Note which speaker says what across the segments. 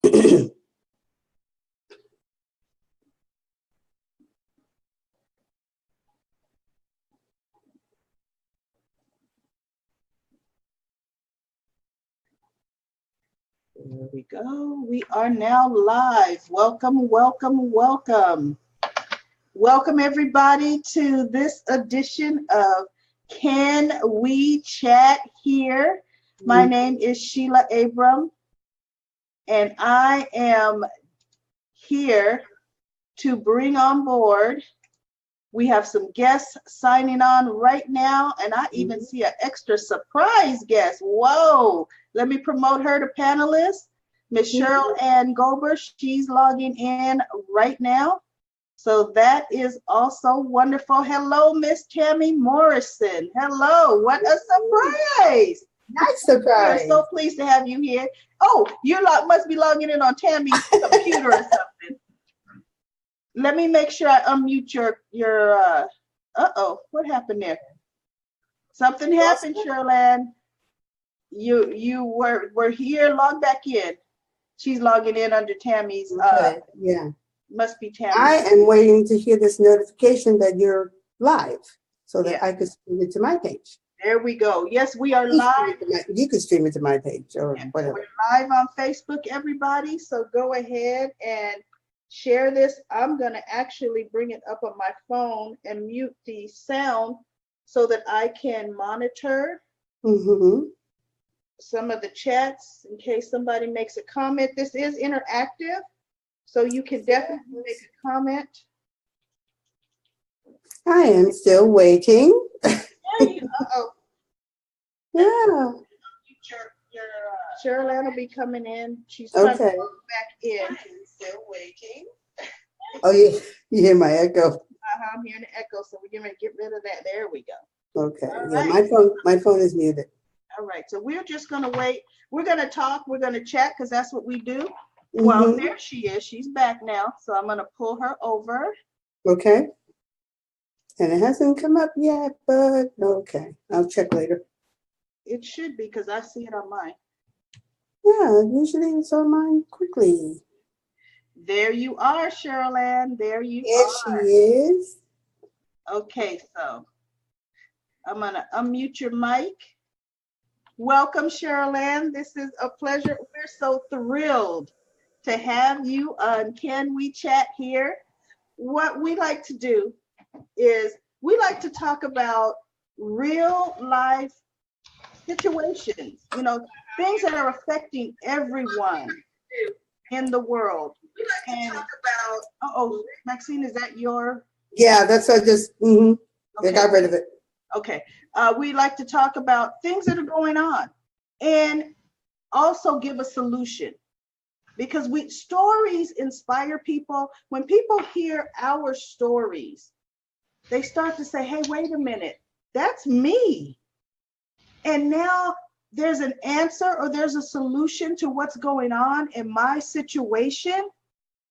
Speaker 1: There we go. We are now live. Welcome, welcome, welcome. Welcome everybody to this edition of Can We Chat Here? My name is Sheila Abram, and I am here to bring on board. We have some guests signing on right now, and I even see an extra surprise guest. Whoa! Let me promote her to panelist, Miss Cherylanne Gober. She's logging in right now. So that is also wonderful. Hello, Miss Tammy Morrison. Hello, what a surprise.
Speaker 2: Nice surprise.
Speaker 1: We're so pleased to have you here. Oh, you must be logging in on Tammy's computer or something. Let me make sure I unmute your uh-oh, what happened there? Something happened, Cherylanne. You were here, log back in. She's logging in under Tammy's
Speaker 2: yeah.
Speaker 1: Must be Tammy.
Speaker 2: I am waiting to hear this notification that you're live so that I could stream it to my page.
Speaker 1: There we go. Yes, we are live.
Speaker 2: You could stream it to my page or whatever.
Speaker 1: We're live on Facebook, everybody. So go ahead and share this. I'm going to actually bring it up on my phone and mute the sound so that I can monitor some of the chats in case somebody makes a comment. This is interactive, so you can definitely make a comment.
Speaker 2: I am still waiting.
Speaker 1: Uh-oh.
Speaker 2: Yeah.
Speaker 1: Cherylanne will be coming in. She's trying to go back in.
Speaker 3: She's still waiting.
Speaker 2: Oh, you hear my echo?
Speaker 1: I'm hearing the echo, so we're going to get rid of that. There we go.
Speaker 2: Okay. Yeah, my phone is muted.
Speaker 1: All right, so we're just going to wait. We're going to talk. We're going to chat because that's what we do. Well, there she is. She's back now, so I'm going to pull her over.
Speaker 2: Okay. And it hasn't come up yet, but okay. I'll check later.
Speaker 1: It should be because I see it on mine.
Speaker 2: Yeah, usually it's on mine quickly.
Speaker 1: There you are, Cherylanne. There you
Speaker 2: are. Yes, she is.
Speaker 1: Okay, so I'm going to unmute your mic. Welcome, Cherylanne. This is a pleasure. We're so thrilled to have you on Can We Chat Here? What we like to do is we like to talk about real life situations, you know, things that are affecting everyone in the world.
Speaker 3: We like to talk about.
Speaker 1: Maxine, is that your?
Speaker 2: Yeah, that's what I just. I got rid of it.
Speaker 1: Okay. We like to talk about things that are going on and also give a solution, because stories inspire people. When people hear our stories, they start to say, hey, wait a minute, that's me. And now there's an answer or there's a solution to what's going on in my situation.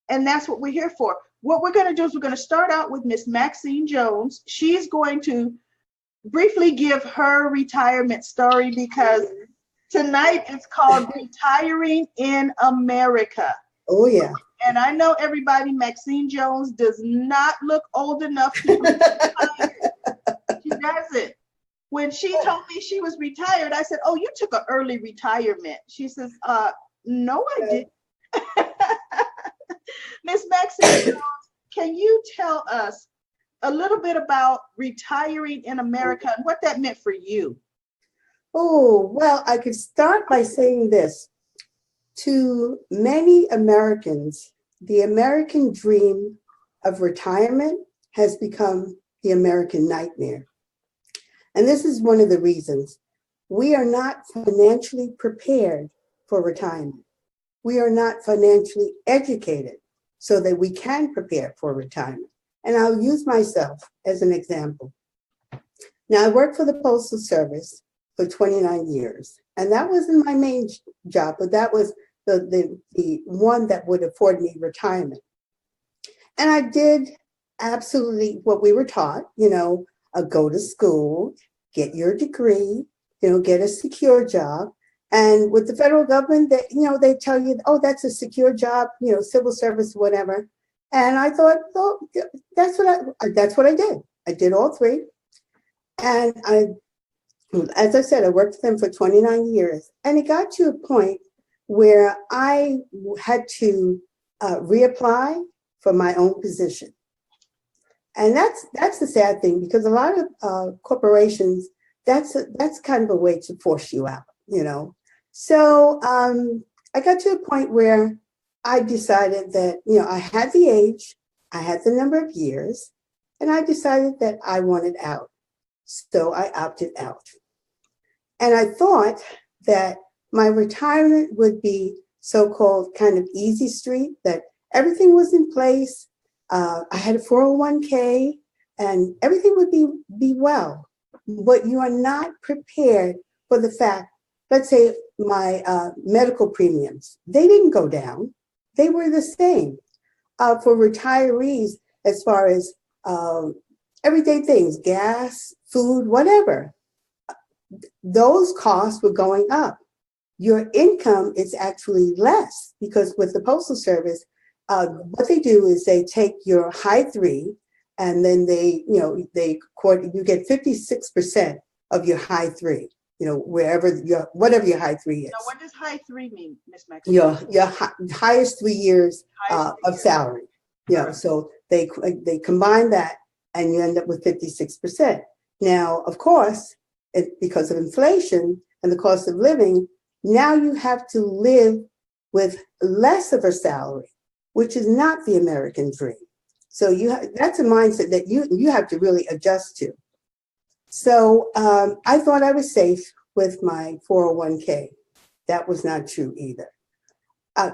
Speaker 1: And that's what we're here for. What we're going to do is we're going to start out with Miss Maxine Jones. She's going to briefly give her retirement story because tonight it's called Retiring in America.
Speaker 2: Oh, yeah.
Speaker 1: And I know everybody, Maxine Jones does not look old enough to be retired. She doesn't. When she told me she was retired, I said, oh, you took an early retirement. She says, no, I didn't. Miss Maxine Jones, can you tell us a little bit about retiring in America and what that meant for you?
Speaker 2: Oh, well, I could start by saying this. To many Americans, the American dream of retirement has become the American nightmare. And this is one of the reasons. We are not financially prepared for retirement. We are not financially educated so that we can prepare for retirement. And I'll use myself as an example. Now, I worked for the Postal Service for 29 years, and that wasn't my main job, but that was the one that would afford me retirement. And I did absolutely what we were taught, go to school, get your degree, get a secure job, And with the federal government, they tell you, oh, that's a secure job, civil service, whatever. And I thought, oh, that's what I did. I did all three. And as I said, I worked with them for 29 years. And it got to a point where I had to reapply for my own position. And that's the sad thing, because a lot of corporations, that's kind of a way to force you out, So I got to a point where I decided that, I had the age, I had the number of years, and I decided that I wanted out. So I opted out. And I thought that my retirement would be so-called kind of easy street, that everything was in place. I had a 401k and everything would be well. But you are not prepared for the fact, let's say my medical premiums, they didn't go down. They were the same. For retirees, as far as everyday things, gas, food, whatever, those costs were going up. Your income is actually less, because with the Postal Service, what they do is they take your high three, and then you get 56% of your high three, whatever your high three is.
Speaker 1: Now, what does high three mean, Ms. Maxine?
Speaker 2: Your highest 3 years of salary. Yeah, so they combine that, and you end up with 56%. Now, of course, because of inflation and the cost of living, now you have to live with less of a salary, which is not the American dream. So that's a mindset that you have to really adjust to. So I thought I was safe with my 401k. That was not true either.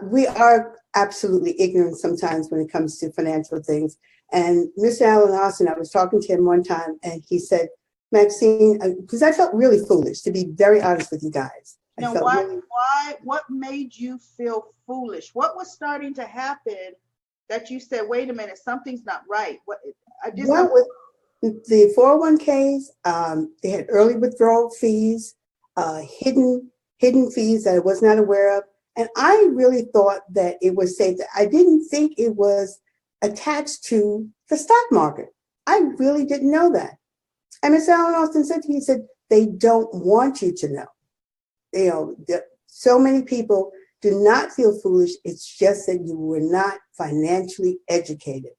Speaker 2: We are absolutely ignorant sometimes when it comes to financial things. And Mr. Allen Austin, I was talking to him one time, and he said, Maxine, because I felt really foolish, to be very honest with you guys.
Speaker 1: Now, what made you feel foolish? What was starting to happen that you said, wait a minute, something's not right? With
Speaker 2: the 401ks, they had early withdrawal fees, hidden fees that I was not aware of. And I really thought that it was safe. I didn't think it was attached to the stock market. I really didn't know that. And Mr. Allen Austin said to me, he said, they don't want you to know. So many people do not feel foolish. It's just that you were not financially educated.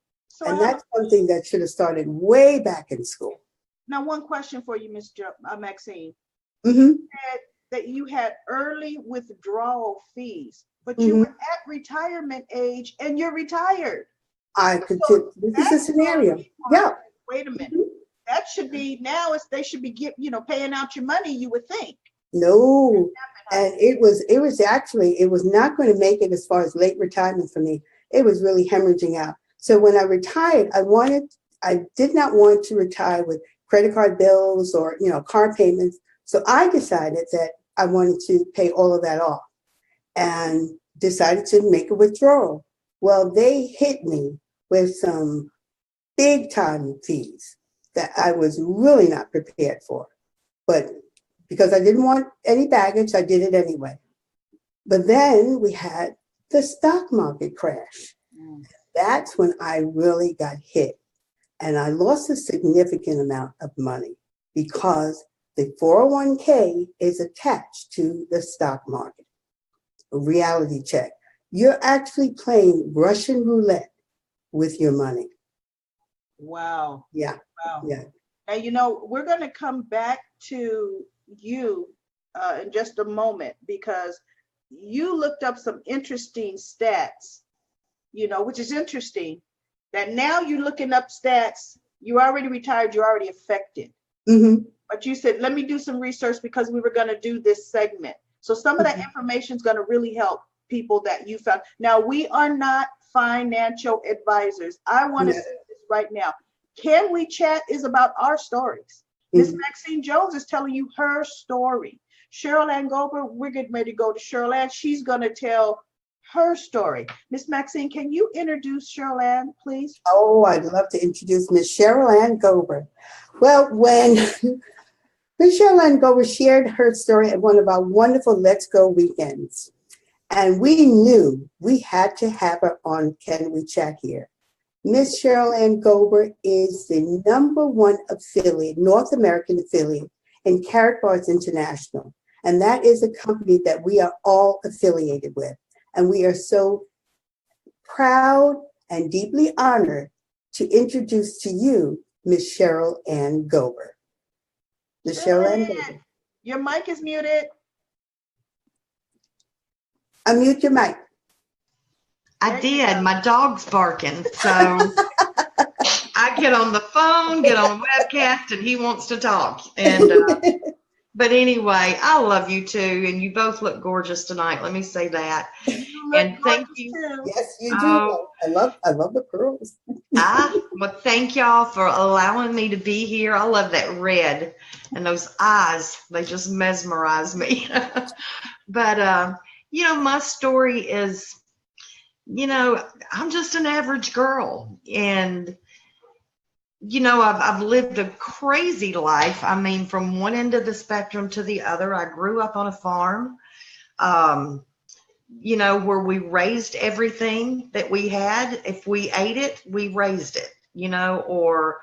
Speaker 2: And that's something that should have started way back in school.
Speaker 1: Now, one question for you, Ms. Maxine.
Speaker 2: Mm-hmm.
Speaker 1: You said that you had early withdrawal fees, but you were at retirement age and you're retired.
Speaker 2: This is a scenario. Yeah.
Speaker 1: Wait a minute. That should be they should be paying out your money, you would think.
Speaker 2: No. And it was not going to make it as far as late retirement for me. It was really hemorrhaging out. So when I retired, I did not want to retire with credit card bills or, car payments. So I decided that I wanted to pay all of that off and decided to make a withdrawal. Well, they hit me with some big time fees that I was really not prepared for. But because I didn't want any baggage, I did it anyway. But then we had the stock market crash. That's when I really got hit. And I lost a significant amount of money because the 401k is attached to the stock market. A reality check. You're actually playing Russian roulette with your money.
Speaker 1: Wow.
Speaker 2: Yeah.
Speaker 1: Wow.
Speaker 2: Yeah.
Speaker 1: And we're going to come back to you in just a moment, because you looked up some interesting stats, which is interesting, that now you're looking up stats. You're already retired. You're already affected.
Speaker 2: Mm-hmm.
Speaker 1: But you said, let me do some research because we were going to do this segment. So some of that information is going to really help people that you found. Now, we are not financial advisors. I want to say this right now. Can We Chat is about our stories. Miss Maxine Jones is telling you her story. Cherylanne Gober, we're getting ready to go to Cherylanne. She's going to tell her story. Miss Maxine, can you introduce Cherylanne, please?
Speaker 2: Oh, I'd love to introduce Miss Cherylanne Gober. Well, when Miss Cherylanne Gober shared her story at one of our wonderful Let's Go weekends. And we knew we had to have her on Can We Chat here. Miss Cherylanne Gober is the #1 affiliate, North American affiliate in Karatbars International. And that is a company that we are all affiliated with. And we are so proud and deeply honored to introduce to you Miss Cherylanne Gober. Miss Cherylanne Gober.
Speaker 1: Your mic is muted.
Speaker 2: Unmute your mic.
Speaker 4: I did. My dog's barking, so I get on the phone, get on the webcast, and he wants to talk. And but anyway, I love you too, and you both look gorgeous tonight. Let me say that. And thank you.
Speaker 2: Yes, you do. I love the pearls.
Speaker 4: Well, thank y'all for allowing me to be here. I love that red and those eyes. They just mesmerize me. But my story is, I'm just an average girl, and I've lived a crazy life. I mean, from one end of the spectrum to the other. I grew up on a farm, where we raised everything that we had. If we ate it, we raised it, or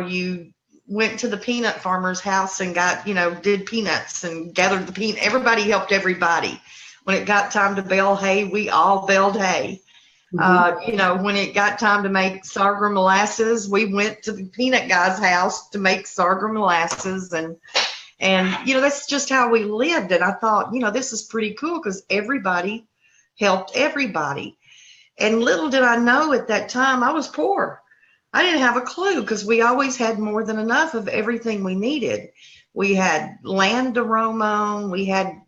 Speaker 4: you went to the peanut farmer's house and got, did peanuts and gathered the peanut. Everybody helped everybody. When it got time to bale hay, we all baled hay. When it got time to make sorghum molasses, we went to the peanut guy's house to make sorghum molasses. And that's just how we lived. And I thought, this is pretty cool because everybody helped everybody. And little did I know at that time I was poor. I didn't have a clue because we always had more than enough of everything we needed. We had land to roam on. We had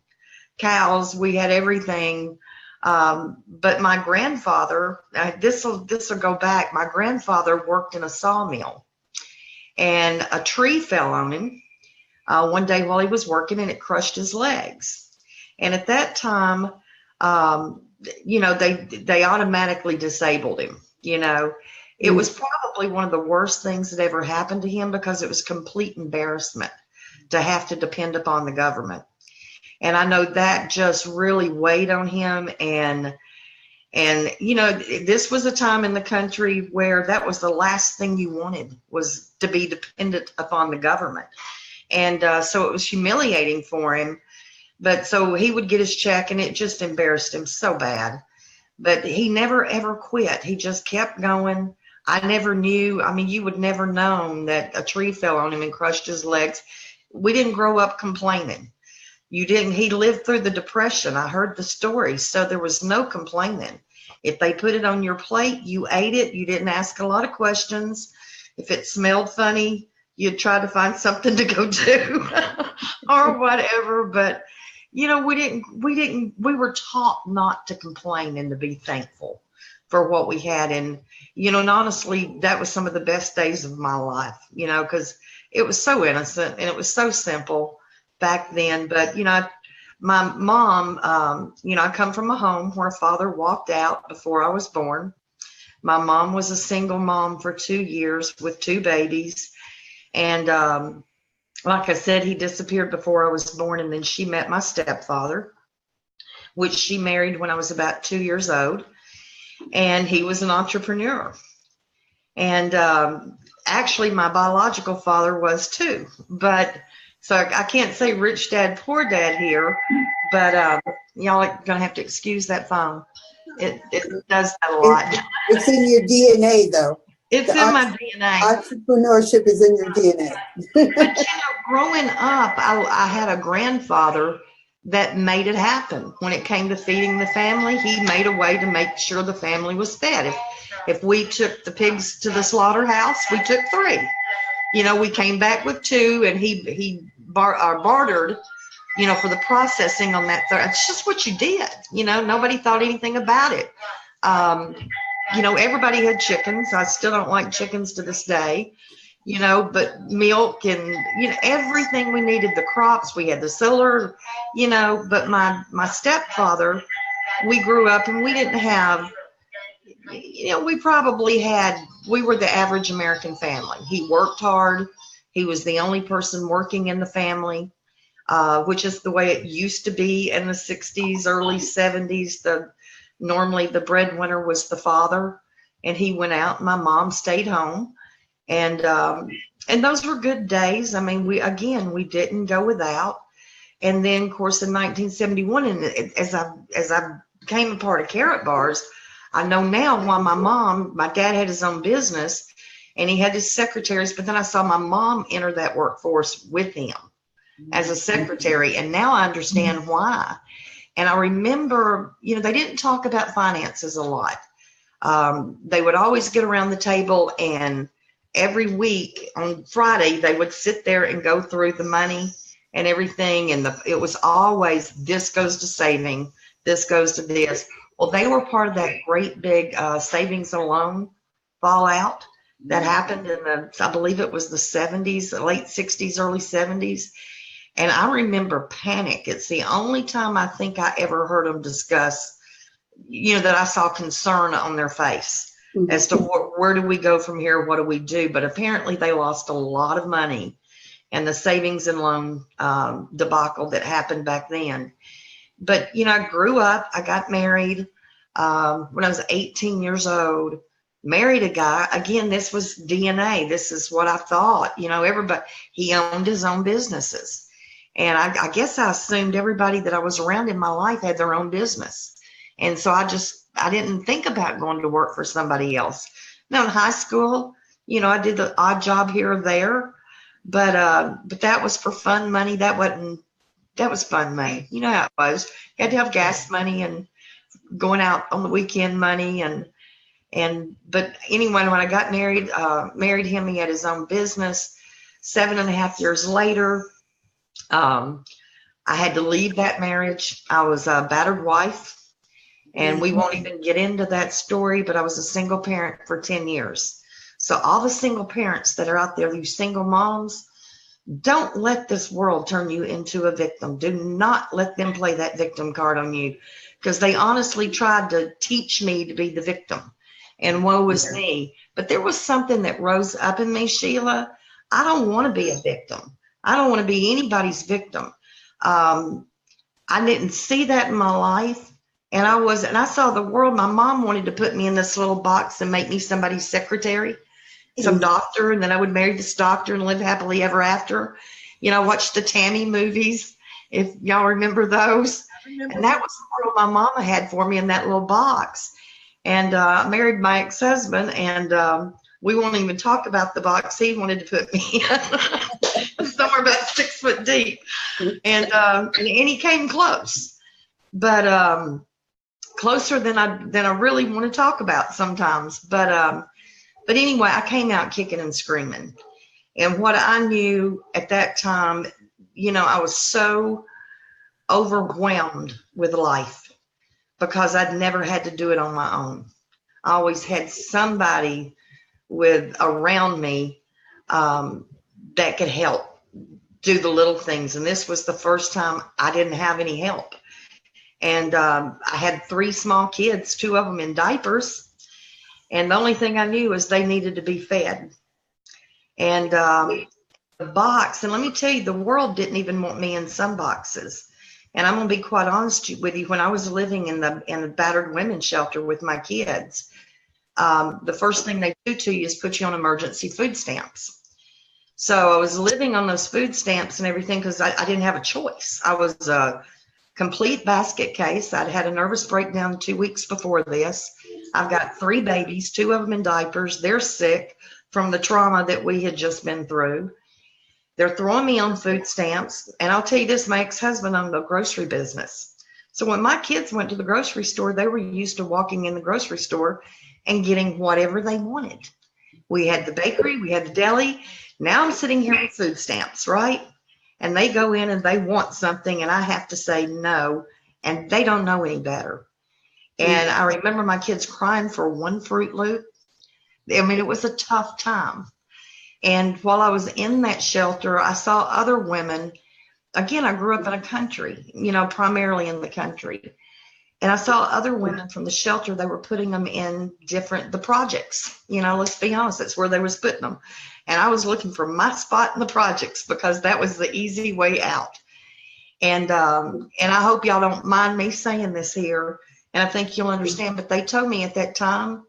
Speaker 4: cows. We had everything. But my grandfather, this will go back. My grandfather worked in a sawmill, and a tree fell on him one day while he was working, and it crushed his legs. And at that time, they automatically disabled him. It was probably one of the worst things that ever happened to him because it was complete embarrassment to have to depend upon the government. And I know that just really weighed on him. And this was a time in the country where that was the last thing you wanted, was to be dependent upon the government. And so it was humiliating for him. But so he would get his check, and it just embarrassed him so bad. But he never, ever quit. He just kept going. I never knew. I mean, you would never known that a tree fell on him and crushed his legs. We didn't grow up complaining. He lived through the Depression. I heard the story. So there was no complaining. If they put it on your plate, you ate it. You didn't ask a lot of questions. If it smelled funny, you'd try to find something to go do or whatever. But, we were taught not to complain and to be thankful for what we had. And, and honestly, that was some of the best days of my life, because it was so innocent and it was so simple back then. But, my mom, I come from a home where father walked out before I was born. My mom was a single mom for 2 years with 2 babies. And like I said, he disappeared before I was born. And then she met my stepfather, which she married when I was about 2 years old. And he was an entrepreneur. And actually, my biological father was too. But so I can't say rich dad, poor dad here, but y'all are going to have to excuse that phone. It does that a lot.
Speaker 2: It's in your DNA, though.
Speaker 4: It's in my DNA.
Speaker 2: Entrepreneurship is in your DNA.
Speaker 4: But, growing up, I had a grandfather that made it happen. When it came to feeding the family, he made a way to make sure the family was fed. If we took the pigs to the slaughterhouse, we took 3. We came back with 2, and he bartered, for the processing on that. It's just what you did. Nobody thought anything about it. Everybody had chickens. I still don't like chickens to this day, but milk and, everything we needed, the crops, we had the solar, but my stepfather, we grew up and we didn't have, we were the average American family. He worked hard. He was the only person working in the family, which is the way it used to be in the 60s, early 70s. Normally the breadwinner was the father, and he went out. My mom stayed home, and those were good days. I mean, we didn't go without. And then, of course, in 1971, and as I became a part of Carrot Bars, I know now why my dad had his own business, and he had his secretaries, but then I saw my mom enter that workforce with him as a secretary, and now I understand why. And I remember, they didn't talk about finances a lot. They would always get around the table, and every week on Friday, they would sit there and go through the money and everything. And it was always, this goes to saving, this goes to this. Well, they were part of that great big savings and loan fallout that happened in I believe it was the 70s, the late 60s, early 70s. And I remember panic. It's the only time I think I ever heard them discuss, that I saw concern on their face as to where do we go from here? What do we do? But apparently they lost a lot of money and the savings and loan debacle that happened back then. But, I grew up, I got married when I was 18 years old, married a guy. Again, this was DNA. This is what I thought, everybody, he owned his own businesses. And I guess I assumed everybody that I was around in my life had their own business. And so I didn't think about going to work for somebody else. Now in high school, I did the odd job here or there, but that was for fun money. That was fun money. You know how it was. You had to have gas money and going out on the weekend money. But anyway, when I got married him, he had his own business. 7.5 years later, I had to leave that marriage. I was a battered wife, and we won't even get into that story, but I was a single parent for 10 years. So all the single parents that are out there, you single moms, don't let this world turn you into a victim. Do not let them play that victim card on you, because they honestly tried to teach me to be the victim, and woe is me. But there was something that rose up in me, Sheila. I don't want to be a victim. I don't want to be anybody's victim. I didn't see that in my life. And I saw the world. My mom wanted to put me in this little box and make me somebody's secretary, some doctor, and then I would marry this doctor and live happily ever after. Watch the Tammy movies, if y'all remember those. And that was the world my mama had for me in that little box. And I married my ex-husband, and we won't even talk about the box he wanted to put me in. Somewhere about 6 foot deep. And he came close, but closer than I really want to talk about sometimes. But anyway, I came out kicking and screaming. And what I knew at that time, I was so overwhelmed with life because I'd never had to do it on my own. I always had somebody around me that could help do the little things. And this was the first time I didn't have any help. And I had 3 small kids, 2 of them in diapers. And the only thing I knew is they needed to be fed. And the box, and let me tell you, the world didn't even want me in some boxes. And I'm going to be quite honest with you, when I was living in the battered women's shelter with my kids, the first thing they do to you is put you on emergency food stamps. So I was living on those food stamps and everything because I didn't have a choice. I was a complete basket case. I'd had a nervous breakdown 2 weeks before this. I've got 3 babies, 2 of them in diapers. They're sick from the trauma that we had just been through. They're throwing me on food stamps. And I'll tell you this, my ex-husband owned a grocery business. So when my kids went to the grocery store, they were used to walking in the grocery store and getting whatever they wanted. We had the bakery, we had the deli. Now I'm sitting here with food stamps, right? And they go in and they want something and I have to say no, and they don't know any better. And I remember my kids crying for 1 Fruit Loop. I mean, it was a tough time. And while I was in that shelter, I saw other women. Again, I grew up in a country, primarily in the country. And I saw other women from the shelter, they were putting them in the projects. You know, let's be honest, that's where they was putting them. And I was looking for my spot in the projects because that was the easy way out. And I hope y'all don't mind me saying this here, and I think you'll understand, but they told me at that time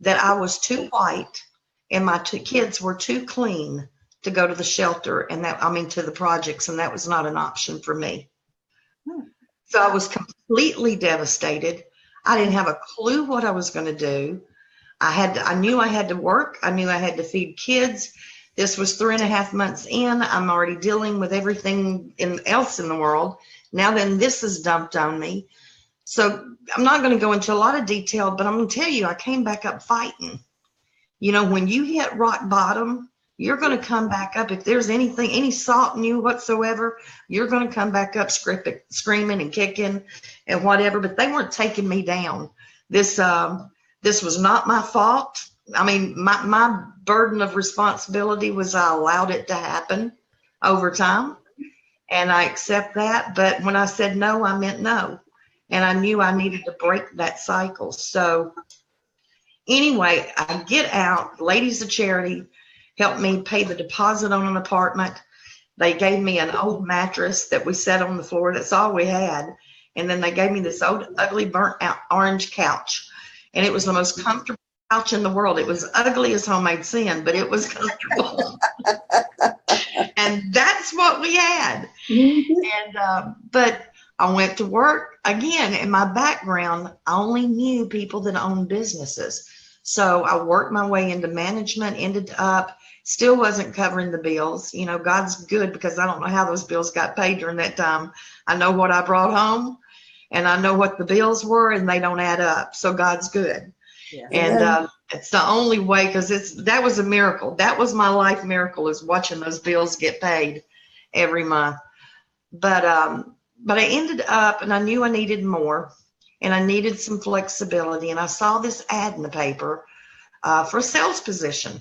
Speaker 4: that I was too white and my two kids were too clean to go to the shelter, and to the projects, and that was not an option for me. So I was completely devastated. I didn't have a clue what I was going to do. I knew I had to work. I knew I had to feed kids. This was 3.5 months in. I'm already dealing with everything else in the world. Now then, this is dumped on me. So I'm not going to go into a lot of detail, but I'm going to tell you, I came back up fighting. You know, when you hit rock bottom, you're going to come back up. If there's anything, any salt in you whatsoever, you're going to come back up screaming and kicking and whatever. But they weren't taking me down. This was not my fault. I mean, my burden of responsibility was I allowed it to happen over time, and I accept that. But when I said no, I meant no, and I knew I needed to break that cycle. So anyway, I get out. Ladies of Charity helped me pay the deposit on an apartment. They gave me an old mattress that we set on the floor. That's all we had. And then they gave me this old, ugly, burnt out orange couch. And it was the most comfortable couch in the world. It was ugly as homemade sin, but it was comfortable. And that's what we had. And but I went to work again. In my background, I only knew people that owned businesses. So I worked my way into management, ended up, still wasn't covering the bills. You know, God's good, because I don't know how those bills got paid during that time. I know what I brought home, and I know what the bills were, and they don't add up. So God's good. Yeah. And it's the only way, because that was a miracle. That was my life miracle, is watching those bills get paid every month. But I ended up, and I knew I needed more, and I needed some flexibility. And I saw this ad in the paper for a sales position.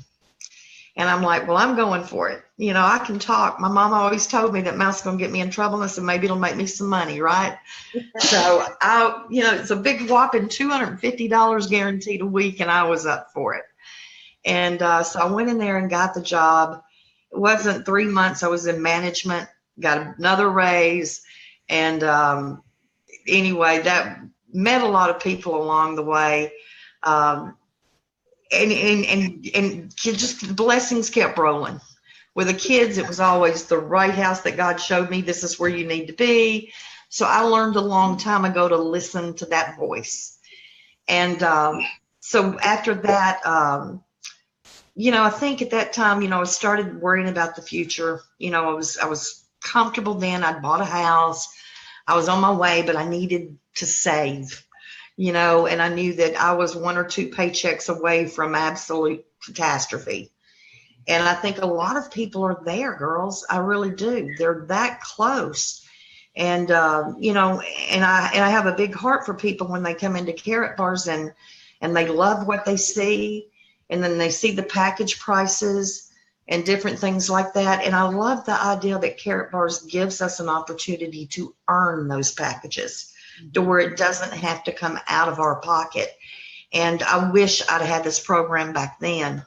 Speaker 4: And I'm like, well, I'm going for it. You know, I can talk. My mom always told me that mouth's going to get me in trouble. And I said, maybe it'll make me some money, right? So it's a big whopping $250 guaranteed a week. And I was up for it. And so I went in there and got the job. It wasn't 3 months. I was in management, got another raise. And anyway, that met a lot of people along the way. And just the blessings kept rolling. With the kids, it was always the right house that God showed me. This is where you need to be. So I learned a long time ago to listen to that voice. And so after that, I think at that time, I started worrying about the future. I was comfortable then. I'd bought a house. I was on my way, but I needed to save. And I knew that I was 1 or 2 paychecks away from absolute catastrophe. And I think a lot of people are there, girls. I really do. They're that close. And, and I have a big heart for people when they come into Carrot Bars and they love what they see. And then they see the package prices and different things like that. And I love the idea that Carrot Bars gives us an opportunity to earn those packages, to where it doesn't have to come out of our pocket. And I wish I'd had this program back then.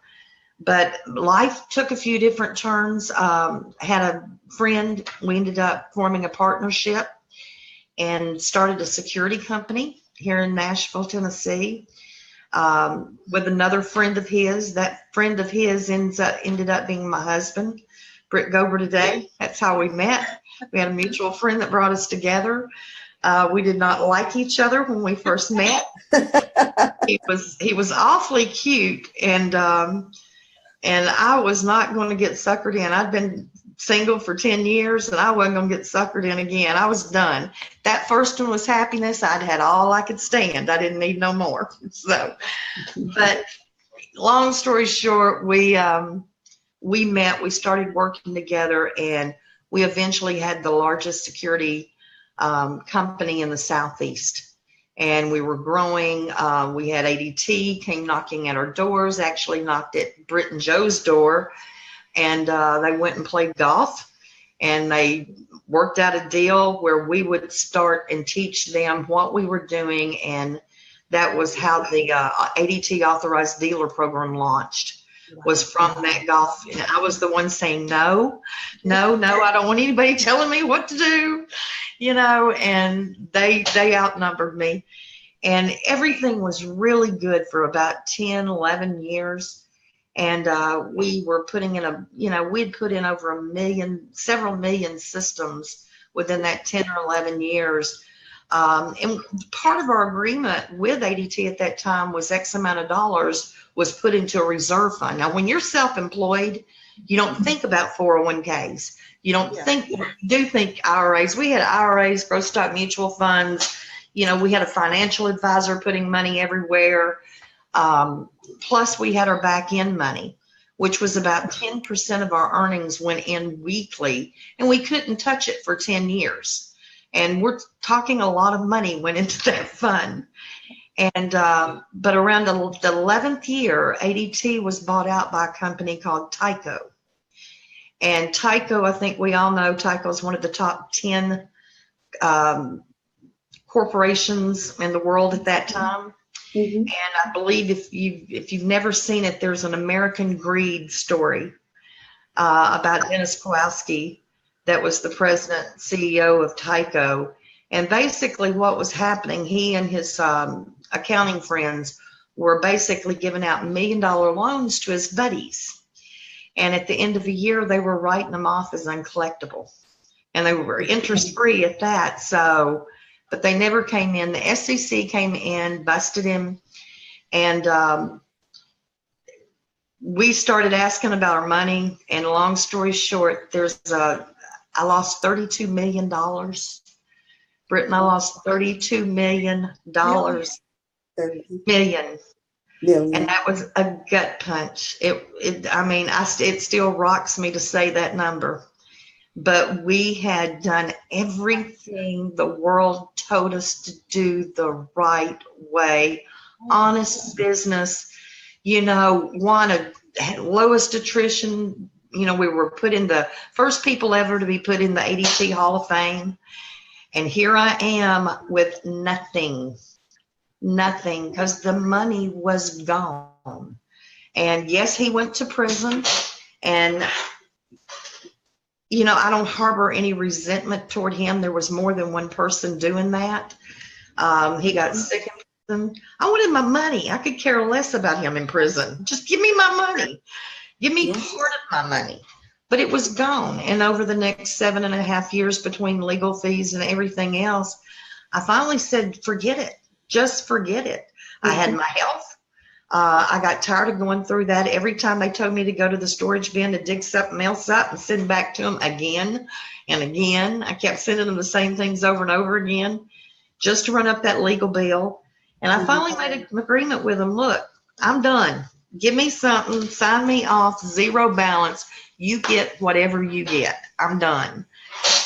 Speaker 4: But life took a few different turns. Had a friend, we ended up forming a partnership and started a security company here in Nashville, Tennessee, with another friend of his. That friend of his ended up being my husband, Gober today. That's how we met. We had a mutual friend that brought us together. We did not like each other when we first met. He was awfully cute, and I was not going to get suckered in. I'd been single for 10 years, and I wasn't going to get suckered in again. I was done. That first one was happiness. I'd had all I could stand. I didn't need no more. So, but long story short, we met. We started working together, and we eventually had the largest security company in the Southeast, and we were growing. We had ADT came knocking at our doors, actually knocked at Britt and Joe's door, and they went and played golf. and they worked out a deal where we would start and teach them what we were doing. And that was how the ADT authorized dealer program launched, was from that golf. And I was the one saying, no, I don't want anybody telling me what to do, and they outnumbered me. And everything was really good for about 10, 11 years. And we were putting in we'd put in over several million systems within that 10 or 11 years. And part of our agreement with ADT at that time was X amount of dollars was put into a reserve fund. Now, when you're self-employed, you don't think about 401ks. You don't think IRAs. We had IRAs, growth stock mutual funds. We had a financial advisor putting money everywhere. Plus we had our back end money, which was about 10% of our earnings went in weekly, and we couldn't touch it for 10 years. And we're talking a lot of money went into that fund. And, but around the 11th year, ADT was bought out by a company called Tyco. And Tyco, I think we all know Tyco is one of the top 10 corporations in the world at that time. Mm-hmm. And I believe if you've never seen it, there's an American Greed story about Dennis Kowalski, that was the president and CEO of Tyco. And basically what was happening, he and his accounting friends were basically giving out $1 million loans to his buddies. And at the end of the year, they were writing them off as uncollectible. And they were interest-free at that. So, but they never came in. The SEC came in, busted him. And we started asking about our money. And long story short, I lost $32 million. Britain, I lost $32 million. Million. And that was a gut punch. It still rocks me to say that number. But we had done everything the world told us to do the right way. Honest business, had lowest attrition. We were put in the first people ever to be put in the ADT Hall of Fame. And here I am with nothing, because the money was gone. And yes, he went to prison. And, I don't harbor any resentment toward him. There was more than one person doing that. He got sick in prison. I wanted my money. I could care less about him in prison. Just give me my money. Give me part of my money. But it was gone. And over the next 7.5 years between legal fees and everything else, I finally said, forget it. Just forget it. I had my health. I got tired of going through that. Every time they told me to go to the storage bin to dig something else up and send back to them again and again, I kept sending them the same things over and over again just to run up that legal bill. And I finally made an agreement with them. Look, I'm done. Give me something, sign me off, zero balance. You get whatever you get. I'm done.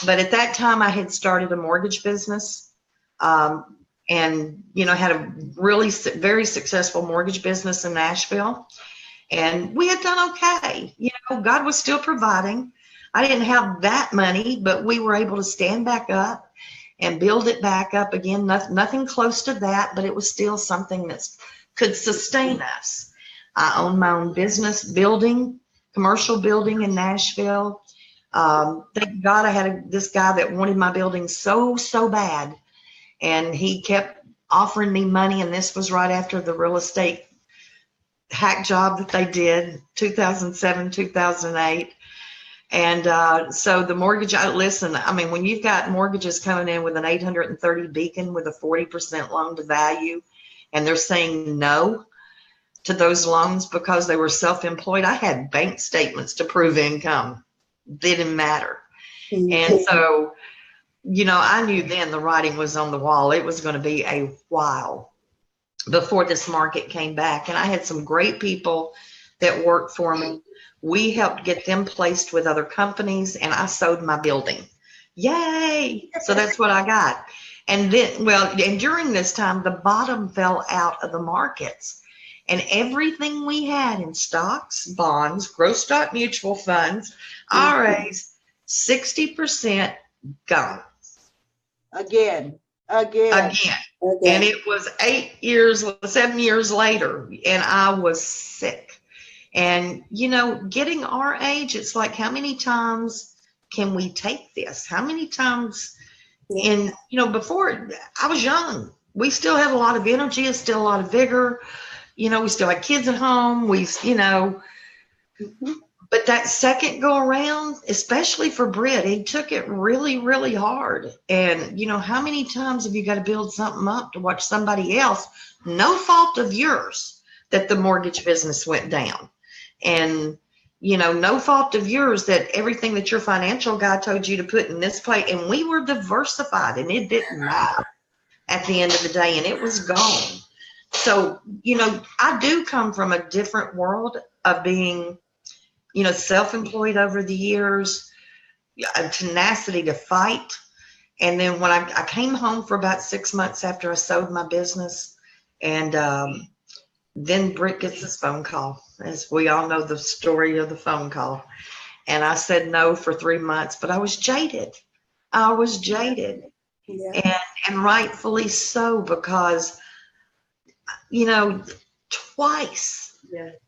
Speaker 4: But at that time, I had started a mortgage business, and had a really very successful mortgage business in Nashville. And we had done okay. God was still providing. I didn't have that money, but we were able to stand back up and build it back up again. Nothing close to that, but it was still something that could sustain us. I owned my own business commercial building in Nashville. Thank God I had this guy that wanted my building so bad. And he kept offering me money. And this was right after the real estate hack job that they did, 2007, 2008. And so the mortgage, when you've got mortgages coming in with an 830 Beacon with a 40% loan to value, and they're saying no to those loans because they were self-employed, I had bank statements to prove income. Didn't matter. Mm-hmm. And so, I knew then the writing was on the wall. It was going to be a while before this market came back. And I had some great people that worked for me. We helped get them placed with other companies, and I sold my building. Yay! So that's what I got. And then, and during this time, the bottom fell out of the markets. And everything we had in stocks, bonds, growth stock mutual funds, IRAs, 60% gone
Speaker 1: Again.
Speaker 4: again.
Speaker 2: Okay.
Speaker 4: And it was 7 years later, and I was sick. And, getting our age, it's like, how many times can we take this? How many times before I was young, we still had a lot of energy, still a lot of vigor. We still had kids at home. But that second go around, especially for Britt, he took it really, really hard. And, how many times have you got to build something up to watch somebody else, no fault of yours, that the mortgage business went down? And, no fault of yours that everything that your financial guy told you to put in this plate, and we were diversified, and it didn't matter at the end of the day, and it was gone. So, I do come from a different world of being, self-employed over the years, a tenacity to fight. And then when I came home for about 6 months after I sold my business, and then Britt gets this phone call, as we all know the story of the phone call. And I said no for 3 months, but I was jaded.
Speaker 2: Yeah.
Speaker 4: And rightfully so, because, twice.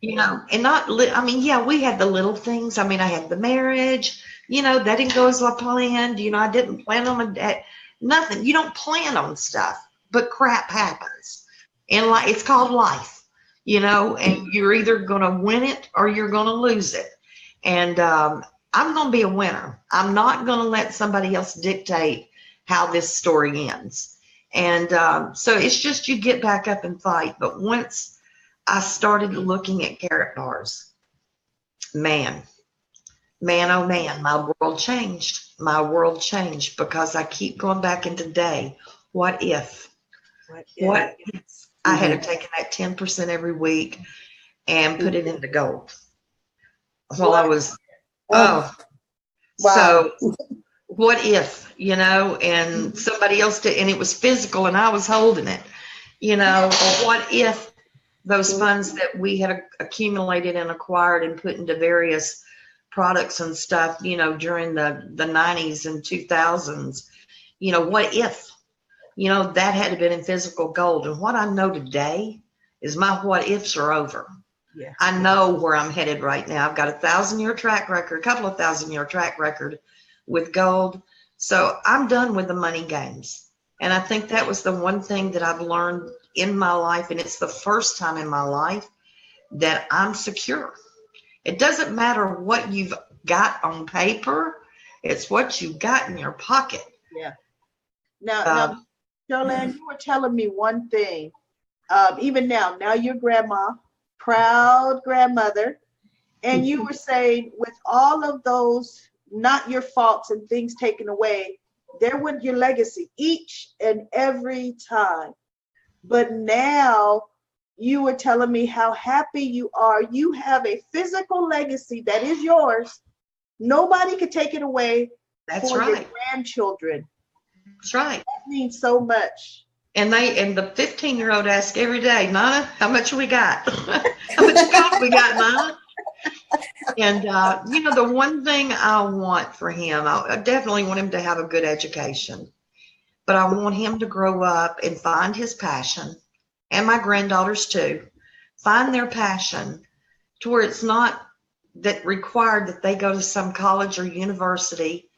Speaker 1: Yeah.
Speaker 4: And not, we had the little things. I had the marriage, that didn't go as I planned. I didn't plan on nothing. You don't plan on stuff, but crap happens. And it's called life, and you're either going to win it or you're going to lose it. And I'm going to be a winner. I'm not going to let somebody else dictate how this story ends. And so it's just, you get back up and fight. But once I started looking at carrot bars, man, oh man, my world changed. Because I keep going back into today. What if I had taken that 10% every week and put it into gold? Well, I was,
Speaker 2: Wow.
Speaker 4: So what if, and somebody else did, and it was physical and I was holding it, or what if those funds that we had accumulated and acquired and put into various products and stuff, during the 90s and 2000s, what if, that had been in physical gold. And what I know today is my what ifs are over.
Speaker 1: Yeah.
Speaker 4: I know where I'm headed right now. I've got a 1,000-year track record, a couple of 1,000-year track record with gold. So I'm done with the money games. And I think that was the one thing that I've learned in my life. And it's the first time in my life that I'm secure. It doesn't matter what you've got on paper. It's what you got in your pocket.
Speaker 1: Yeah. Now, Cherylanne, you were telling me one thing. Even now you're grandma, proud grandmother, and you were saying with all of those not your faults and things taken away, there went your legacy each and every time. But now you were telling me how happy you are. You have a physical legacy that is yours. Nobody could take it away.
Speaker 4: That's
Speaker 1: for
Speaker 4: right.
Speaker 1: your grandchildren.
Speaker 4: That's right.
Speaker 1: That means so much.
Speaker 4: And the 15-year-old asks every day, Nana, how much we got? How much gold we got, Nana? And, the one thing I want for him, I definitely want him to have a good education. But I want him to grow up and find his passion, and my granddaughters too, find their passion to where it's not that required that they go to some college or university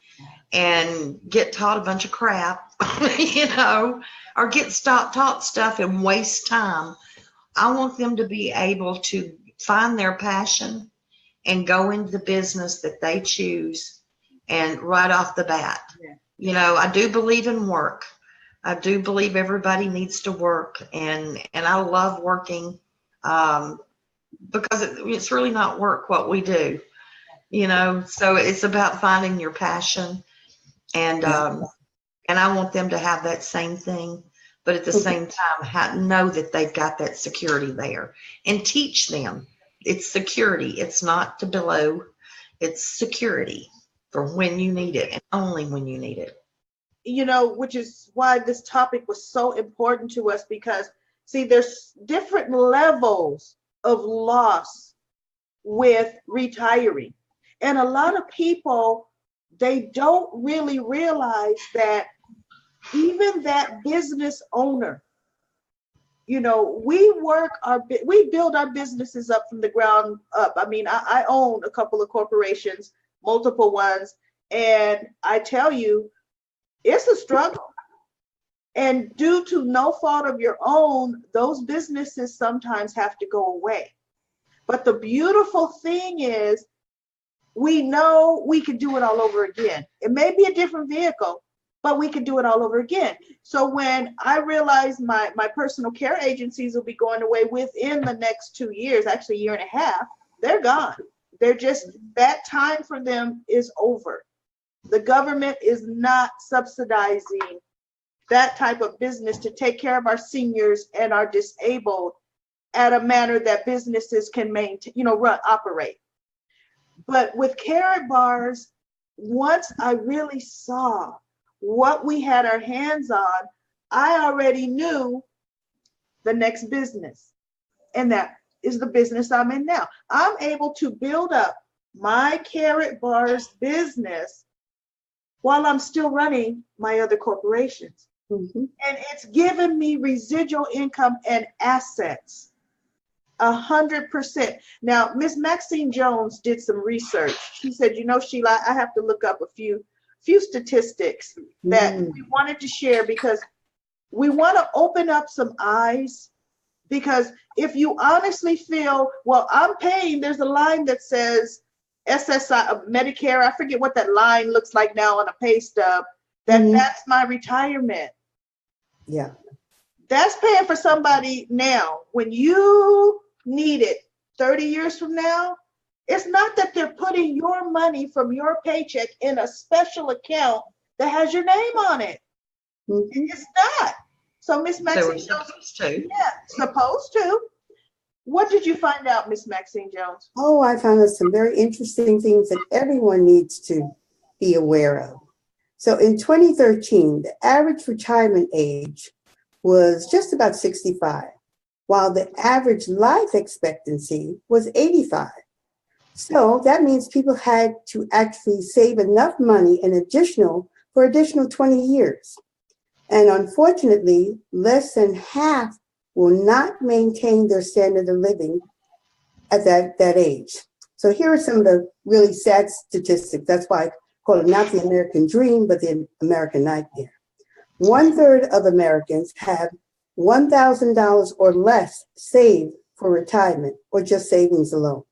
Speaker 4: and get taught a bunch of crap, or get taught stuff and waste time. I want them to be able to find their passion and go into the business that they choose, and right off the bat. Yeah. I do believe in work. I do believe everybody needs to work, and I love working, because it's really not work what we do, so it's about finding your passion, and I want them to have that same thing, but at the same time know that they've got that security there, and teach them it's security. It's not to below, it's security for when you need it and only when you need it.
Speaker 1: Which is why this topic was so important to us, because see, there's different levels of loss with retiring. And a lot of people they don't really realize that even that business owner, you know, we build our businesses up from the ground up. I mean, I own a couple of corporations, multiple ones, and I tell you, it's a struggle. And due to no fault of your own, those businesses sometimes have to go away. But the beautiful thing is, we know we could do it all over again. It may be a different vehicle, but we could do it all over again. So when I realized my personal care agencies will be going away within the next 2 years, actually a year and a half, they're gone. They're just, that time for them is over. The government is not subsidizing that type of business to take care of our seniors and our disabled at a manner that businesses can maintain, operate. But with Carrot Bars, once I really saw what we had our hands on, I already knew the next business. And that is the business I'm in now. I'm able to build up my Carrot Bars business while I'm still running my other corporations.
Speaker 2: Mm-hmm.
Speaker 1: And it's given me residual income and assets. 100%. Now, Miss Maxine Jones did some research. She said, Sheila, I have to look up a few statistics that we wanted to share, because we want to open up some eyes. Because if you honestly feel, well, I'm paying, there's a line that says SSI, Medicare, I forget what that line looks like now on a pay stub, that's my retirement.
Speaker 2: Yeah.
Speaker 1: That's paying for somebody now. When you need it 30 years from now, it's not that they're putting your money from your paycheck in a special account that has your name on it. It's not. So Miss Maxine Jones, supposed to. What did you find out, Miss Maxine Jones?
Speaker 2: Oh, I found out some very interesting things that everyone needs to be aware of. So in 2013, the average retirement age was just about 65, while the average life expectancy was 85. So that means people had to actually save enough money for additional 20 years. And unfortunately, less than half will not maintain their standard of living at that age. So here are some of the really sad statistics. That's why I call it not the American dream, but the American nightmare. 1/3 of Americans have $1,000 or less saved for retirement or just savings alone.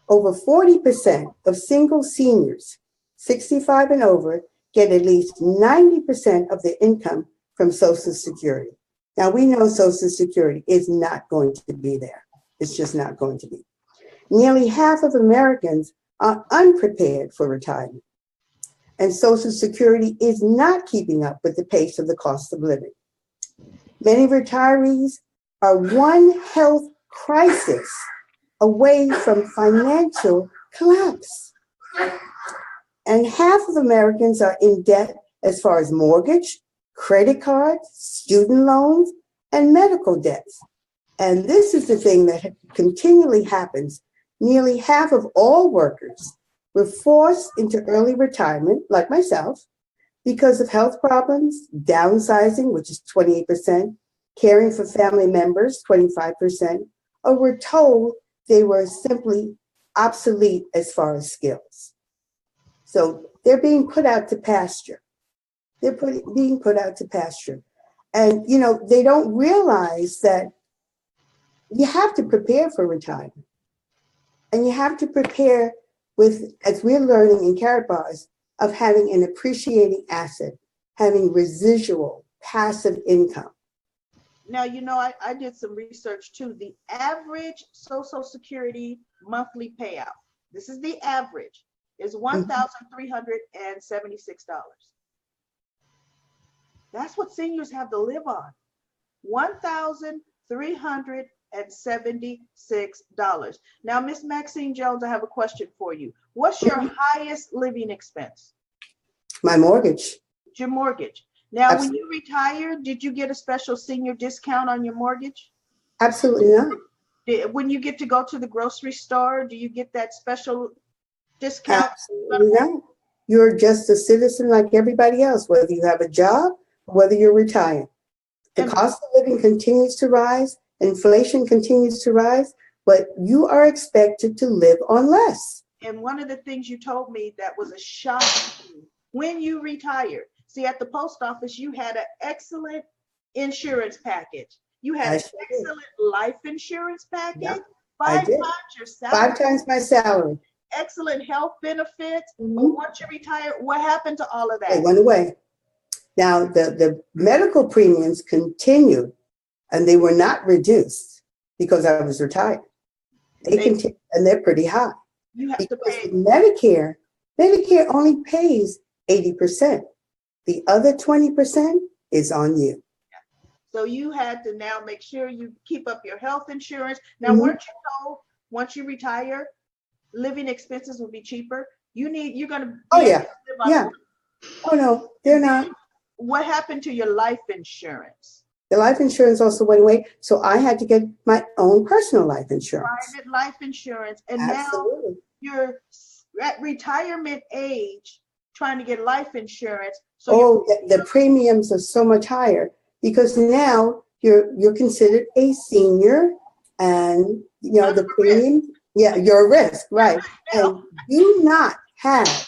Speaker 2: Over 40% of single seniors, 65 and over, get at least 90% of their income from Social Security. Now, we know Social Security is not going to be there. It's just not going to be. Nearly half of Americans are unprepared for retirement, and Social Security is not keeping up with the pace of the cost of living. Many retirees are one health crisis away from financial collapse. And half of Americans are in debt as far as mortgage, credit cards, student loans, and medical debts. And this is the thing that continually happens. Nearly half of all workers were forced into early retirement, like myself, because of health problems, downsizing, which is 28%, caring for family members, 25%, or were told they were simply obsolete as far as skills. So they're being put out to pasture. Being put out to pasture. And, they don't realize that you have to prepare for retirement. And you have to prepare with, as we're learning in Carrot Bars, of having an appreciating asset, having residual passive income.
Speaker 1: Now, I did some research too. The average Social Security monthly payout, this is the average, is $1,376. That's what seniors have to live on. $1,376. Now, Miss Maxine Jones, I have a question for you. What's your highest living expense?
Speaker 2: My mortgage.
Speaker 1: Your mortgage. Now,
Speaker 2: Absolutely.
Speaker 1: when you retired, did you get a special senior discount on your mortgage?
Speaker 2: Absolutely not.
Speaker 1: When you get to go to the grocery store, do you get that special discount?
Speaker 2: Absolutely not. You're just a citizen like everybody else, whether you have a job, whether you're retired. The
Speaker 1: And-
Speaker 2: cost of living continues to rise, inflation continues to rise, but you are expected to live on less.
Speaker 1: And one of the things you told me that was a shock to you when you retired. See, at the post office, you had an excellent insurance package. You had
Speaker 2: I
Speaker 1: an
Speaker 2: sure did.
Speaker 1: excellent life insurance package.
Speaker 2: Yep, I
Speaker 1: 5
Speaker 2: did.
Speaker 1: times your salary.
Speaker 2: 5 times my salary.
Speaker 1: Excellent health benefits. But
Speaker 2: Mhm.
Speaker 1: once you retired, what happened to all of
Speaker 2: They
Speaker 1: that?
Speaker 2: went away. Now, the medical premiums continued, and they were not reduced because I was retired. They continue, and they're pretty high.
Speaker 1: You have to
Speaker 2: Because
Speaker 1: pay.
Speaker 2: with Medicare only pays 80%. The other 20% is on you.
Speaker 1: So you had to now make sure you keep up your health insurance. Now,
Speaker 2: Mhm.
Speaker 1: weren't you told once you retire, living expenses will be cheaper? You're going to.
Speaker 2: Oh, yeah. Yeah. Oh, no, they're not.
Speaker 1: What happened to your life insurance?
Speaker 2: The life insurance also went away, so I had to get my own personal life insurance.
Speaker 1: Private life insurance. And
Speaker 2: Absolutely.
Speaker 1: now you're at retirement age trying to get life insurance. So
Speaker 2: Oh, the premiums are so much higher because now you're considered a senior, and you know the premium. Yeah, you're a risk, right? And do not have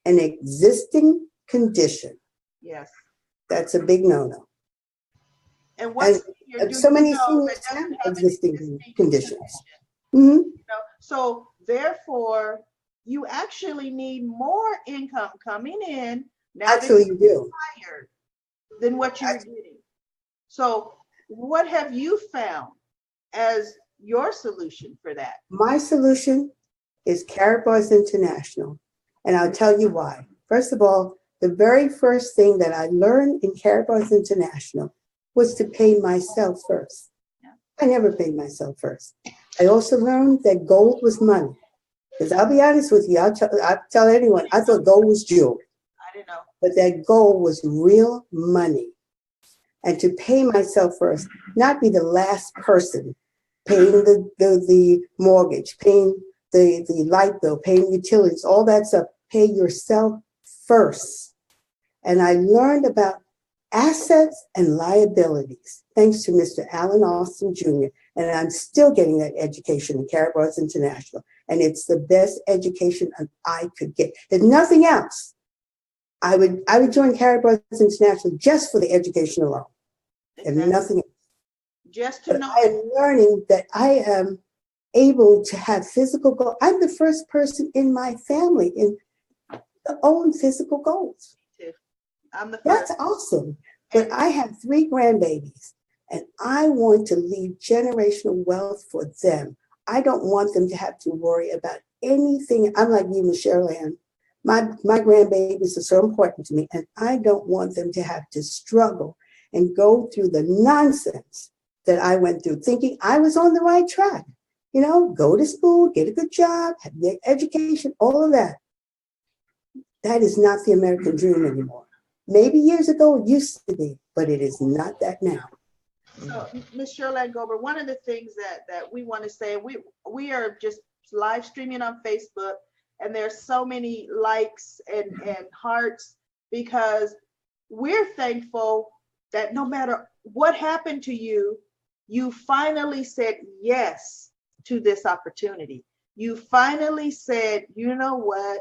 Speaker 2: an existing condition.
Speaker 1: yes.
Speaker 2: That's a big no-no.
Speaker 1: And what's
Speaker 2: And so many seniors have existing conditions. Mhm.
Speaker 1: So therefore, you actually need more income coming in now
Speaker 2: Actually,
Speaker 1: that
Speaker 2: you
Speaker 1: you're
Speaker 2: do.
Speaker 1: retired than what you're getting. So what have you found as your solution for that?
Speaker 2: My solution is Carrot Bars International, and I'll tell you why. First of all, the very first thing that I learned in Carrot Bars International was to pay myself first. I never paid myself first. I also learned that gold was money. Because I'll be honest with you, I'll tell anyone, I thought gold was jewelry.
Speaker 1: I didn't know.
Speaker 2: But that gold was real money. And to pay myself first, not be the last person paying the mortgage, paying the light bill, paying utilities, all that stuff. Pay yourself first. And I learned about assets and liabilities, thanks to Mr. Allen Austin Jr. And I'm still getting that education in Carrot Bars International. And it's the best education I could get. There's nothing else. I would join Carrot Bars International just for the education alone. And nothing else.
Speaker 1: Just to
Speaker 2: But
Speaker 1: know.
Speaker 2: I am learning that I am able to have physical goals. I'm the first person in my family to own physical goals.
Speaker 1: I'm the first.
Speaker 2: That's awesome. But I have 3 grandbabies, and I want to leave generational wealth for them. I don't want them to have to worry about anything. I'm like you, Miss Cherylanne. My grandbabies are so important to me, and I don't want them to have to struggle and go through the nonsense that I went through, thinking I was on the right track. You know, go to school, get a good job, have the education, all of that. That is not the American dream anymore. Maybe years ago it used to be, but it is not that now.
Speaker 1: So, Ms. Cherylanne Gober, one of the things that we want to say, we are just live streaming on Facebook, and there's so many likes and hearts because we're thankful that no matter what happened to you, you finally said yes to this opportunity. You finally said, you know what,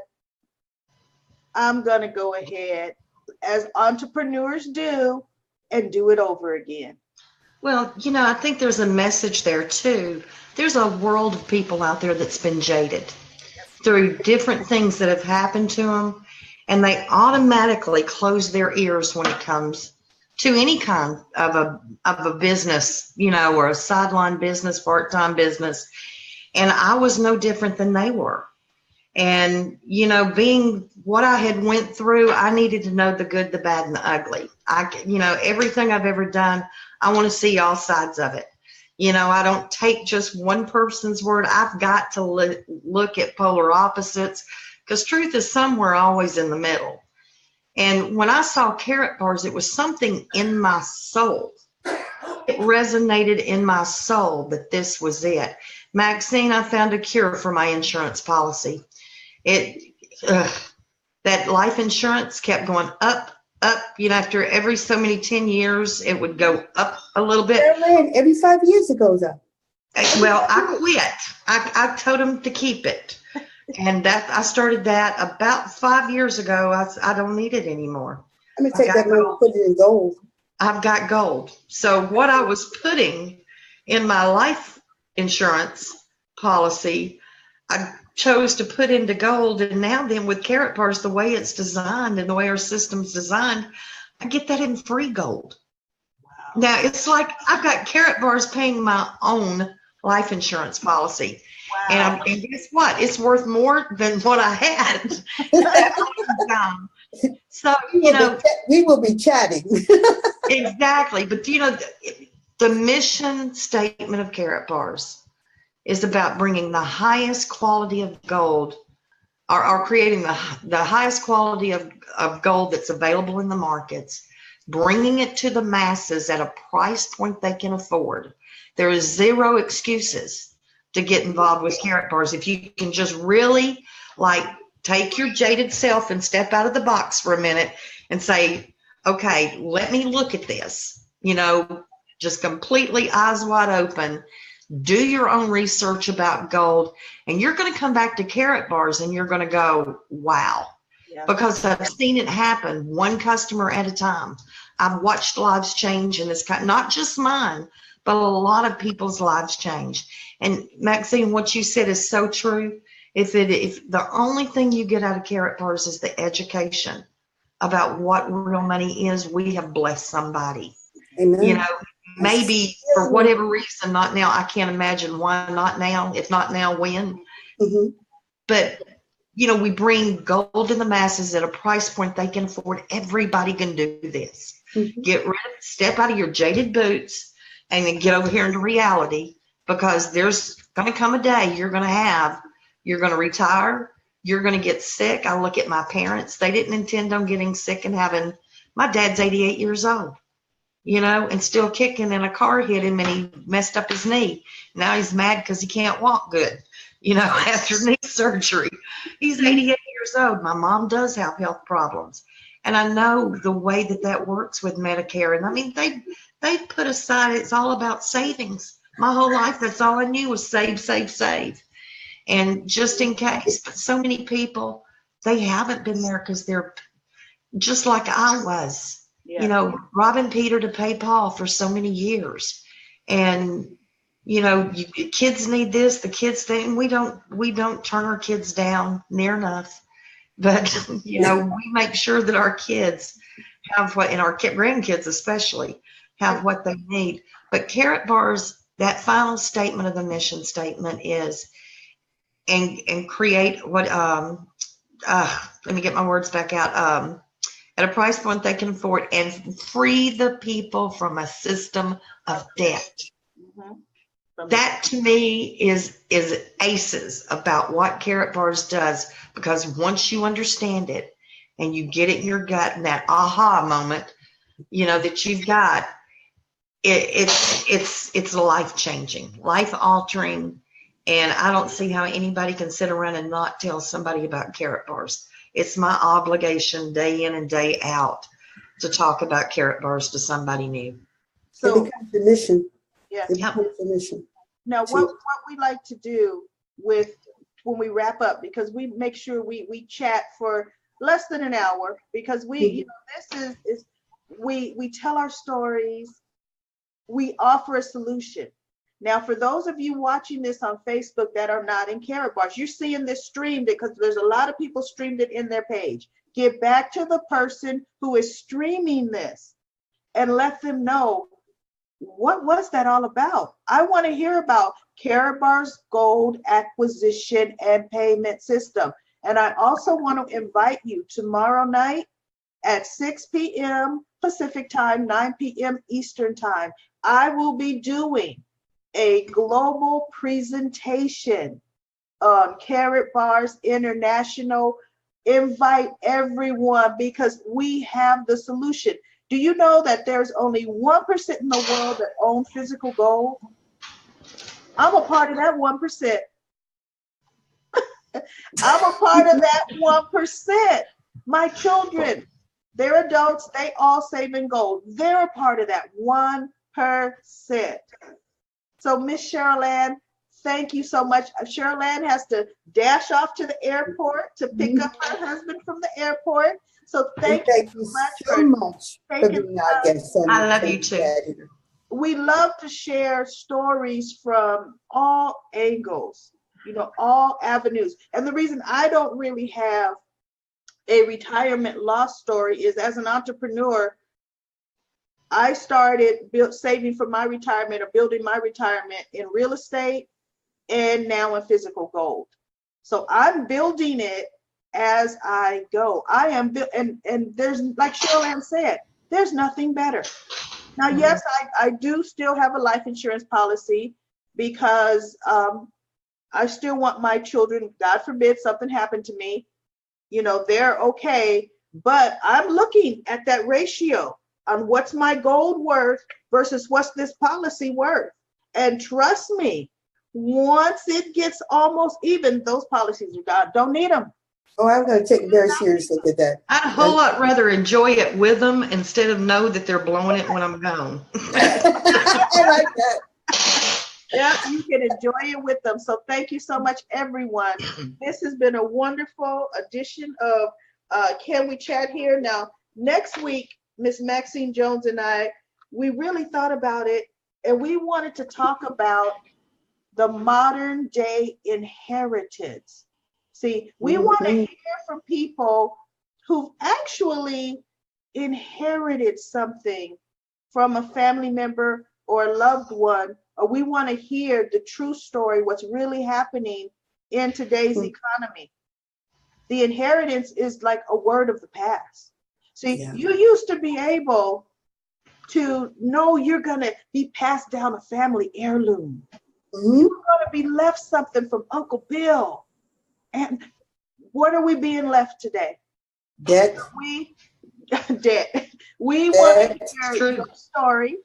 Speaker 1: I'm going to go ahead, as entrepreneurs do, and do it over again.
Speaker 4: Well, I think there's a message there too. There's a world of people out there that's been jaded through different things that have happened to them, and they automatically close their ears when it comes to any kind of a business, or a sideline business, part-time business. And I was no different than they were. And, being what I had went through, I needed to know the good, the bad, and the ugly. Everything I've ever done, I want to see all sides of it. I don't take just one person's word. I've got to look at polar opposites, because truth is somewhere always in the middle. And when I saw Carrot Bars, it was something in my soul. It resonated in my soul that this was it. Maxine, I found a cure for my insurance policy. that life insurance kept going up, up. After every so many 10 years, it would go up a little bit.
Speaker 2: Cherylanne, every 5 years it goes up.
Speaker 4: Well, I quit. I told them to keep it. And I started that about 5 years ago. I don't need it anymore.
Speaker 2: I'm going to take that money and put it in gold.
Speaker 4: I've got gold. So what I was putting in my life insurance policy, I chose to put into gold. And now then with Carrot Bars, the way it's designed and the way our system's designed, I get that in free gold. Wow. Now it's like I've got Carrot Bars paying my own life insurance policy. Wow. And guess what? It's worth more than what I had at that point in time. So,
Speaker 2: we will be chatting.
Speaker 4: Exactly. But, the mission statement of Carrot Bars is about bringing the highest quality of gold or creating the highest quality of gold that's available in the markets, bringing it to the masses at a price point they can afford. There is zero excuses to get involved with Carrot Bars. If you can just really take your jaded self and step out of the box for a minute and say, okay, let me look at this, just completely eyes wide open, do your own research about gold, and you're going to come back to Carrot Bars and you're going to go, wow, because I've seen it happen one customer at a time. I've watched lives change in this country, not just mine, but a lot of people's lives change. And Maxine, what you said is so true. If the only thing you get out of Carrot Bars is the education about what real money is, we have blessed somebody.
Speaker 2: Amen.
Speaker 4: Maybe for whatever reason, not now. I can't imagine why not now. If not now, when?
Speaker 2: Mm-hmm.
Speaker 4: But, we bring gold to the masses at a price point they can afford. Everybody can do this. Mm-hmm. Step out of your jaded boots and then get over here into reality, because there's going to come a day you're going to retire. You're going to get sick. I look at my parents. They didn't intend on getting sick and my dad's 88 years old, and still kicking, and a car hit him and he messed up his knee. Now he's mad because he can't walk good, after knee surgery. He's 88 years old. My mom does have health problems. And I know the way that works with Medicare. And they put aside, it's all about savings. My whole life, that's all I knew was save, save, save. And just in case, but so many people, they haven't been there because they're just like I was, robbing Peter to pay Paul for so many years. And, kids need this, the kids think, we don't turn our kids down near enough. But, we make sure that our kids have and our grandkids especially, have what they need. But Carrot Bars, that final statement of the mission statement is, and create what, let me get my words back out, at a price point they can afford, and free the people from a system of debt. Mm-hmm. That to me is aces about what Carrot Bars does, because once you understand it and you get it in your gut and that aha moment, that you've got, it's life-changing, life-altering. And I don't see how anybody can sit around and not tell somebody about Carrot Bars. It's my obligation day in and day out to talk about Carrot Bars to somebody new.
Speaker 2: So it becomes the mission.
Speaker 1: Yeah.
Speaker 2: It becomes the mission.
Speaker 1: Now, what we like to do when we wrap up, because we make sure we chat for less than an hour, because this is we tell our stories, we offer a solution. Now, for those of you watching this on Facebook that are not in Carrot Bars, you're seeing this streamed because there's a lot of people streamed it in their page. Get back to the person who is streaming this and let them know, what was that all about? I want to hear about Carrot Bars Gold acquisition and payment system. And I also want to invite you tomorrow night at 6 p.m. Pacific time, 9 p.m. Eastern time. I will be doing a global presentation on Carrot Bars International. Invite everyone, because we have the solution. Do you know that there's only 1% in the world that own physical gold? I'm a part of that 1%. I'm a part of that 1%. My children, they're adults, they all save in gold. They're a part of that 1%. So Miss Cherylanne, thank you so much. Cherylanne has to dash off to the airport to pick up her husband from the airport. So thank you
Speaker 2: so much for being our guest.
Speaker 4: I love you too.
Speaker 1: We love to share stories from all angles, all avenues. And the reason I don't really have a retirement loss story is, as an entrepreneur, I started saving for my retirement or building my retirement in real estate and now in physical gold. So I'm building it as I go. I am, and there's, like Cherylanne said, there's nothing better. Now, yes, I do still have a life insurance policy because I still want my children, God forbid something happened to me, they're okay. But I'm looking at that ratio on what's my gold worth versus what's this policy worth. And trust me, once it gets almost even, those policies are gone. Don't need them.
Speaker 2: Oh, I'm going to take a very serious look at that.
Speaker 4: I'd a whole lot rather enjoy it with them instead of know that they're blowing it when I'm gone.
Speaker 2: I like that.
Speaker 1: Yeah, you can enjoy it with them. So thank you so much, everyone. This has been a wonderful edition of Can We Chat Here? Now, next week, Miss Maxine Jones and I, we really thought about it, and we wanted to talk about the modern day inheritance. See, we want to hear from people who've actually inherited something from a family member or a loved one, or we want to hear the true story, what's really happening in today's economy. The inheritance is like a word of the past. See, you used to be able to know you're going to be passed down a family heirloom. You're going to be left something from Uncle Bill. And what are we being left today?
Speaker 2: Debt.
Speaker 1: Debt. We want to hear your story.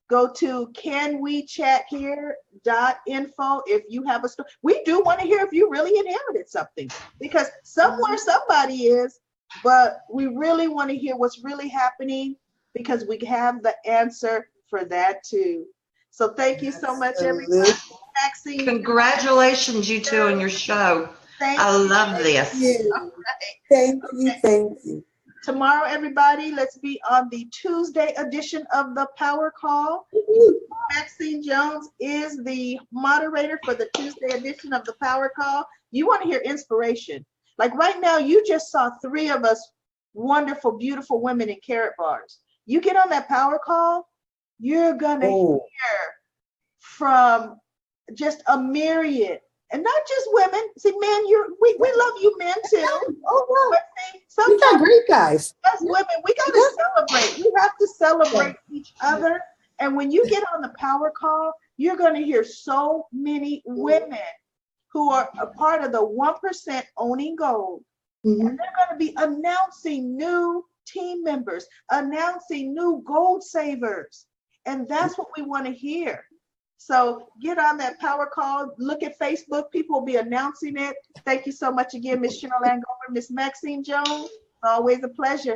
Speaker 1: Go to canwechathere.info if you have a story. We do want to hear if you really inherited something, because somewhere somebody is, but we really want to hear what's really happening, because we have the answer for that too. So thank you so much, everybody. Maxine.
Speaker 4: Congratulations, you two, on your show. I love this.
Speaker 2: Thank you.
Speaker 1: Tomorrow, everybody, let's be on the Tuesday edition of the Power Call. Maxine Jones is the moderator for the Tuesday edition of the Power Call. You want to hear inspiration. Like right now, you just saw 3 of us wonderful, beautiful women in carrot bars. You get on that Power Call, you're going to hear from just a myriad. And not just women. See, men, we love you men too. But see,
Speaker 2: we got great guys.
Speaker 1: As women, we got to celebrate. We have to celebrate each other. And when you get on the Power Call, you're going to hear so many women who are a part of the 1% owning gold. And they're going to be announcing new team members, announcing new gold savers. And that's what we want to hear. So get on that Power Call. Look at Facebook. People will be announcing it. Thank you so much again, Miss Sheila, Miss Maxine Jones. Always a pleasure.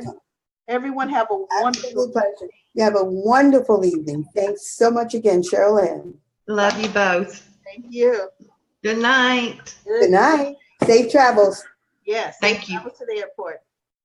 Speaker 1: Everyone have a wonderful
Speaker 2: pleasure. You have a wonderful evening. Thanks so much again, Cherylanne.
Speaker 4: Love you both.
Speaker 1: Thank you.
Speaker 4: Good night.
Speaker 2: Good night. Safe travels.
Speaker 1: Yes.
Speaker 4: Thank you.
Speaker 1: To the airport.